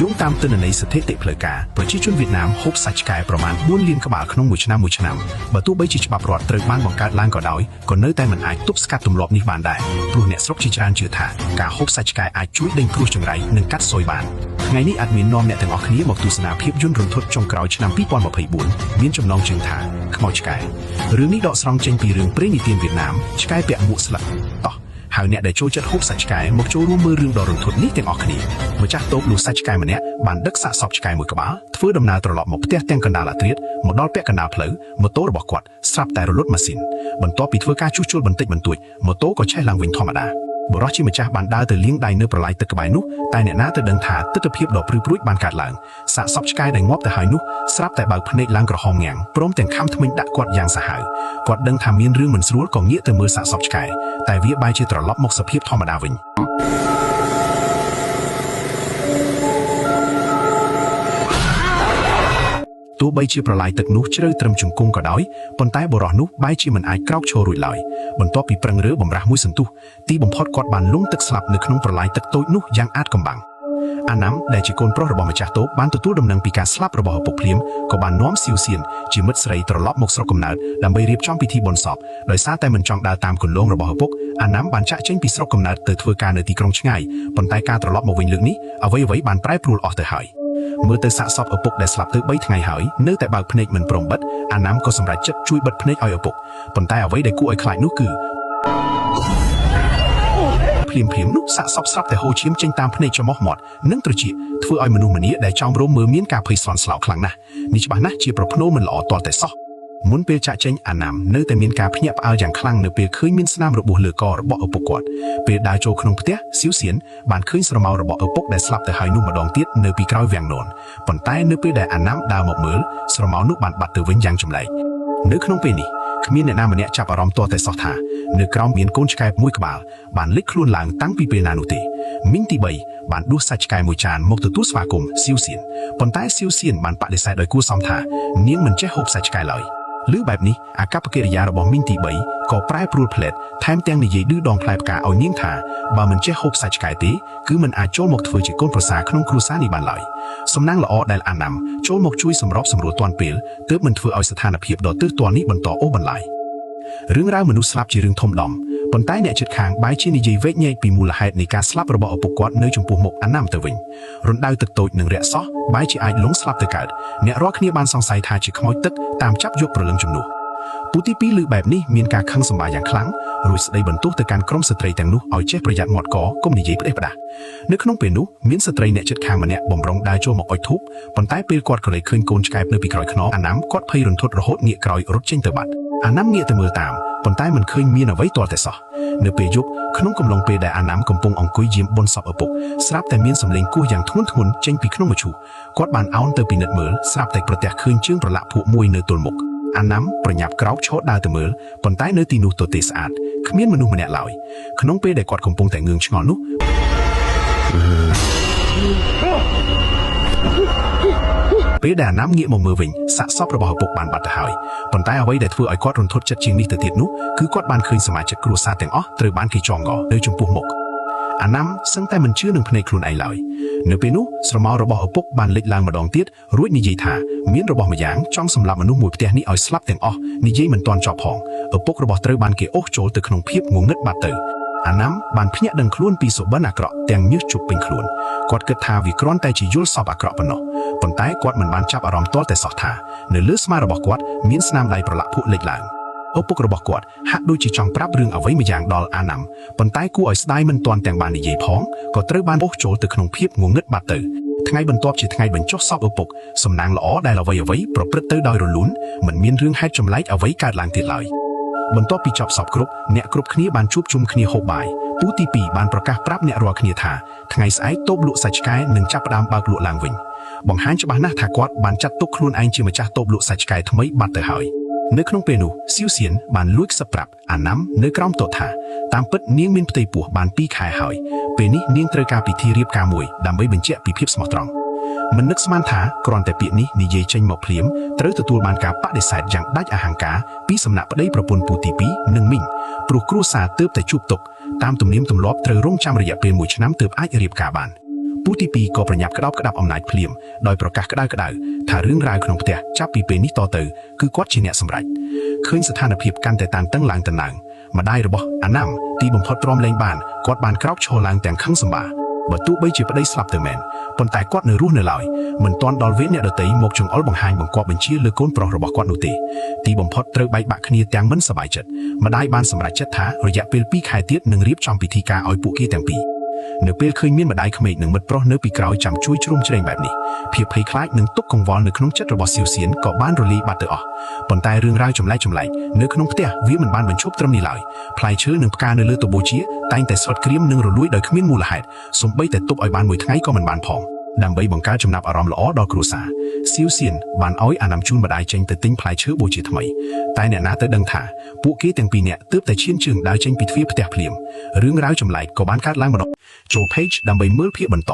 យោងតាមទិន្នន័យស្ថិតិផ្លូវការប្រជាជនវៀតណាមហូបសាច់ឆ្កែប្រមាណ4លានក្បាលក្នុងមួយឆ្នាំបើទោះបីជាច្បាប់រដ្ឋត្រូវបានបង្កើតឡើងក៏ដោយក៏នៅតែមិនអាចទប់ស្កាត់ទម្លាប់នេះបានដែរព្រោះអ្នកស្រុកជាច្រើនជឿថាការហូបសាច់ឆ្កែអាចជួយដេញគ្រោះចង្រៃនិងកាត់ស៊ុយបានថ្ងៃនេះអាចមាននាំអ្នកទាំងអស់គ្នាមកទស្សនាភាពយន្តរន្ធត់ចុងក្រោយឆ្នាំ2024មានចំណងជើងថាខ្មោចឆ្កែរឿងនេះដកស្រង់ចេញពីរឿងព្រេងនិទានវៀតណាមឆ្កែពាក់មួកស្លឹកតោះហើយអ្នកដែលចូលចិត្តហូបសាច់ឆ្កែមកចូលរួមមើលរឿងដ៏រន្ធត់នេះទាំងអស់គ្នាម្ចាស់តូបលក់សាច់ឆ្កែម្នាក់បានដឹកសាកសពឆ្កែមួយក្បាលធ្វើដំណើរត្រឡប់មកផ្ទះទាំងកណ្ដាលអាធ្រាត្រមកដល់ពាក់កណ្ដាលផ្លូវម៉ូតូរបស់គាត់ស្រាប់តែរលត់ម៉ាស៊ីនបន្ទាប់ពីធ្វើការជួសជុលបន្តិចបន្តួចម៉ូតូក៏ឆេះឡើងវិញធម្មតាបុរសជាម្ចាស់បានដើរទៅលាងដៃនៅប្រឡាយទឹកក្បែរនោះតែអ្នកណាទៅដឹងថាទិដ្ឋភាពដ៏ព្រឺព្រួចបានកើតឡើងសាកសពឆ្កែដែលងាប់ទៅហើយនោះស្រាប់តែបើកភ្នែកឡើងក្រហមងាំងព្រមទាំងខំធ្មេញដាក់គាត់យ៉ាងសាហាវគាត់ដឹងថាមានរឿងមិនស្រួលក៏ងាកទៅមើលសាកសពឆ្កែតែវាបែរជាត្រឡប់មកសភាពធម្មតាវិញទោះបីជាប្រឡាយទឹកនោះជ្រៅត្រឹមជង្គង់ក៏ដោយប៉ុន្តែបុរសនោះបែរជាមិនអាចក្រោកឈររួចឡើយបន្ទាប់ពីប្រឹងរើបំរាស់មួយសន្ទុះទីបំផុតគាត់បានលង់ទឹកស្លាប់នៅក្នុងប្រឡាយទឹកតូចនោះយ៉ាងអាតកំបាំងអាណាំដែលជាកូនប្រុសរបស់ម្ចាស់តូបបានទទួលដំណឹងពីការស្លាប់របស់ឪពុកភ្លាមក៏បាននាំស៊ីវសៀនជាមិត្តស្រីត្រឡប់មកស្រុកកំណើតដើម្បីរៀបចំពិធីបុណ្យសពដោយសារតែមិនចង់ដើរតាមគន្លងរបស់ឪពុកអាណាំបានចាក់ចេញពីស្រុកកំណើតទៅធ្វើការនៅទីក្រុងឆ្ងាយប៉ុន្តែការត្រឡប់មកវិញលើកនេះអ្វីៗបានប្រែប្រួលអស់ទៅហើយមើលទៅសាកសពឪពុកដែលស្លាប់ទៅ3ថ្ងៃហើយនៅតែបើកភ្នែកមិនព្រមបិទអាណាំក៏សម្រេចចិត្តជួយបិទភ្នែកឲ្យឪពុកប៉ុន្តែអ្វីដែលគួរឲ្យខ្លាចនោះគឺភ្លាមនោះសាកសពស្រាប់តែហូរឈាមចេញតាមភ្នែកច្រមុះមាត់និងត្រចៀកធ្វើឲ្យមនុស្សម្នាដែលចោមរោមមើលមានការភ័យស្លន់ស្លោខ្លាំងណាស់នេះច្បាស់ណាស់ជាប្រផ្នូលមិនល្អទាល់តែសោះមុនពេលចាក់ចេញអាណាំនៅតែមានការភ្ញាក់ផ្អើលយ៉ាងខ្លាំងនៅពេលឃើញមានស្នាមរបួសលើករបស់ឪពុកគាត់ពេលដើរចូលក្នុងផ្ទះស៊ីវសៀនបានឃើញស្រមោលរបស់ឪពុកដែលស្លាប់ទៅហើយនោះម្ដងទៀតនៅពីក្រោយវាំងននប៉ុន្តែនៅពេលដែលអាណាំដើរមកមើលស្រមោលនោះបានបាត់ទៅវិញយ៉ាងចម្លែកនៅក្នុងពេលនេះគ្មានអ្នកណាម្នាក់ចាប់អារម្មណ៍ទាល់តែសោះថានៅក្រោមមានកូនឆ្កែមួយក្បាលបានលេចខ្លួនឡើងតាំងពីពេលណានោះទេមីងទី3បានដួសសាច់ឆ្កែមួយចានមកទទួលស្វាគមន៍ស៊ីវសៀនប៉ុន្តែស៊ីវសៀនបានបដិសេធដោយគួរសមថានាងមិនចេះហូបសាច់ឆ្កែឡើយឮបែបនេះអាកប្បកិរិយារបស់មីងទី3ក៏ប្រែប្រួលផ្លែតថែមទាំងនិយាយឌឺដងផ្លែផ្កាឲ្យនាងថាបើមិនចេះហូបសាច់ឆ្កែទេគឺមិនអាចចូលមកធ្វើជាកូនប្រសារក្នុងគ្រួសារនេះបានឡើយសំណាងល្អដែលអាណាំចូលមកជួយសម្របសម្រួលទាន់ពេលទើបមិនធ្វើឲ្យស្ថានភាពដ៏ទើសទាល់នេះបន្តអូសបន្លាយរឿងរ៉ាវមនុស្សស្លាប់ជារឿងធំដុំប៉ុន្តែអ្នកជិតខាងបែរជានិយាយវែកញែកពីមូលហេតុនៃការស្លាប់របស់ឪពុកគាត់នៅចំពោះមុខអាណាំទៅវិញរណ្ដៅទឹកតូចនិងរាក់សោះបែរជាអាចលងស្លាប់ទៅកើតអ្នករាល់គ្នាបានសង្ស័យថាជាខ្មោចទឹកតាមចាប់យកព្រលឹងជំនួសពូទី2លើបែបនេះមានការខឹងសម្បាយ៉ាងខ្លាំងរួចស្ដីបន្ទោសទៅកាន់ក្រុមស្ត្រីទាំងនោះឲ្យចេះប្រយ័ត្នមាត់កកុំនិយាយផ្ដេសផ្ដាសនៅក្នុងពេលនោះមានស្ត្រីអ្នកជិតខាងម្នាក់បំរុងដើរចូលមកអុជធូបប៉ុន្តែពេលគាត់ក៏លេចឃើញកូនឆ្កែនៅពីក្រោយខ្នងអាណាំគាត់ភ័យរន្ធត់រហូតងាកក្រោយរត់ចេញទៅបាត់អាណាំងាកទៅមើលតាមប៉ុន្តែមិនឃើញមានអ្វីទាល់តែសោះនៅពេលយប់ក្នុងកំឡុងពេលដែលអាណាំកំពុងអង្គុយយាមបុណ្យសពឪពុកស្រាប់តែមានសំឡេងគោះយ៉ាងធ្ងន់ចេញពីក្នុងមឈូសគាត់បានអោនទៅពិនិត្យមើលស្រាប់តែប្រទះឃើញជើងប្រឡាក់ភក់មួយនៅទល់មុខអាណាំប្រញាប់ក្រោកឈរដើរទៅមើលប៉ុន្តែនៅទីនោះទទេស្អាតគ្មានមនុស្សម្នាក់ឡើយក្នុងពេលដែលគាត់កំពុងតែងឿងឆ្ងល់នោះពេលដែលអាណាំងាកមកមើលវិញសាកសពរបស់ឪពុកបានបាត់ទៅហើយប៉ុន្តែអ្វីដែលធ្វើឲ្យគាត់រន្ធត់ចិត្តជាងនេះទៅទៀតនោះគឺគាត់បានឃើញសមាជិកគ្រួសារទាំងអស់ត្រូវបានគេចងកនៅចំពោះមុខអាណាំសឹងតែមិនជឿនឹងភ្នែកខ្លួនឯងឡើយនៅពេលនោះស្រមោលរបស់ឪពុកបានលេចឡើងម្ដងទៀតរួចនិយាយថាមានរបស់ម្យ៉ាងចង់សម្លាប់មនុស្សមួយផ្ទះនេះឲ្យស្លាប់ទាំងអស់និយាយមិនទាន់ចប់ផងឪពុករបស់ត្រូវបានគេអូសចូលទៅក្នុងភាពងងឹតបាត់ទៅអាណាំបានភ្ញាក់ដឹងខ្លួនពីសុបិនអាក្រក់ទាំងញើសជប់ពេញខ្លួនគាត់គិតថាវាគ្រាន់តែជាយល់សពអាក្រក់ប៉ុណ្ណោះប៉ុន្តែគាត់មិនបានចាប់អារម្មណ៍ទាល់តែសោះថានៅលើស្មារបស់គាត់មានស្នាមដៃប្រឡាក់ភក់លេចឡើងឪពុករបស់គាត់ហាក់ដូចជាចង់ប្រាប់រឿងអ្វីម្យ៉ាងដល់អាណាំប៉ុន្តែគួរឲ្យស្ដាយមិនទាន់ទាំងបាននិយាយផងក៏ត្រូវបានអូសចូលទៅក្នុងភាពងងឹតបាត់ទៅថ្ងៃបន្ទាប់ជាថ្ងៃបញ្ចុះសពឪពុកសំណាងល្អដែលអ្វីប្រព្រឹត្តទៅដោយរលូនមិនមានរឿងហេតុចម្លែកអ្វីកើតឡើងទៀតឡើយបន្ទាប់ពីចប់សពគ្រប់អ្នកគ្រប់គ្នាបានជួបជុំគ្នាហូបបាយពូទី2បានប្រកាសប្រាប់អ្នករាល់គ្នាថាថ្ងៃស្អែកតូបលក់សាច់ឆ្កែនឹងចាប់ផ្ដើមបើកលក់ឡើងវិញបង្ហាញច្បាស់ណាស់ថាគាត់បានចាត់ទុកខ្លួនឯងជាម្ចាស់តូបលក់សាច់ឆ្កែថ្មីបាត់ទៅហើយនៅក្នុងពេលនោះស៊ីវសៀនបានលួចខ្សឹបប្រាប់អាណាំនៅក្រោមតុថាតាមពិតនាងមានផ្ទៃពោះបាន2ខែហើយពេលនេះនាងត្រូវការពិធីរៀបការមួយដើម្បីបញ្ជាក់ពីភាពស្មោះត្រង់មិននឹកស្មានថាគ្រាន់តែពាក្យនេះនិយាយចេញមកភ្លាមត្រូវទទួលបានការបដិសេធយ៉ាងដាច់អហង្ការពីសំណាក់ប្តីប្រពន្ធពូទី2និងមីងព្រោះគ្រួសារទើបតែជួបទុកតាមទំនៀមទម្លាប់ត្រូវរងចាំរយៈពេល1ឆ្នាំទើបអាចរៀបការបាន ពូទី2ក៏ប្រញាប់ក្តោបក្តាប់អំណាចភ្លាមដោយប្រកាសក្តៅថារឿងរ៉ាវក្នុងផ្ទះចាប់ពីពេលនេះតទៅគឺគាត់ជាអ្នកសម្រេចឃើញស្ថានភាពកាន់តែតានតឹងឡើងទៅម្ដាយរបស់អាណាំទីបំផុតទ្រាំលែងបានគាត់បានក្រោកឈរឡើងទាំងខឹងសម្បាបើទោះបីជាប្តីស្លាប់ទៅមែនប៉ុន្តែគាត់នៅរស់នៅឡើយមិនទាន់ដល់វេនអ្នកដទៃមកចង្អុលបង្ហាញបង្គាប់បញ្ជាលើកូនប្រុសរបស់គាត់នោះទេទីបំផុតត្រូវបែកបាក់គ្នាទាំងមិនសប្បាយចិត្តម្ដាយបានសម្រេចចិត្តថារយៈពេល2ខែទៀតនឹងរៀបចំពិធីការឲ្យពួកគេទាំងពីរនៅពេលឃើញមានម្ដាយក្មេកនិងមិត្តប្រុសនៅពីក្រោយចាំជួយជ្រោមជ្រែងបែបនេះភាពភ័យខ្លាចនិងទុក្ខកង្វល់នៅក្នុងចិត្តរបស់សៀវសៀនក៏បានរលាយបាត់ទៅអស់ប៉ុន្តែរឿងរ៉ាវចម្លែកនៅក្នុងផ្ទះវាមិនបានបញ្ឈប់ត្រឹមនេះឡើយផ្លែឈើនិងផ្កានៅលើតុបូជាតែងតែស្វិតក្រៀមនិងរលួយដោយគ្មានមូលហេតុសូម្បីតែទុកឲ្យបានមួយថ្ងៃក៏មិនបានផងដើម្បីបង្កើតចំណាប់អារម្មណ៍ល្អដល់គ្រួសារសៀវសៀនបានឲ្យអាណាំជូនម្ដាយចេញទៅទិញផ្លែឈើបូជាថ្មីតែអ្នកណាទៅដឹងថាពួកគេទាំងពីរនាក់ទើបតែឈានជើងដើរចេញពីទ្វារផ្ទះភ្លាមរឿងរ៉ាវចម្លែកក៏បានកើតឡើងម្ដងចូល page ដើម្បីមើលភាគបន្ត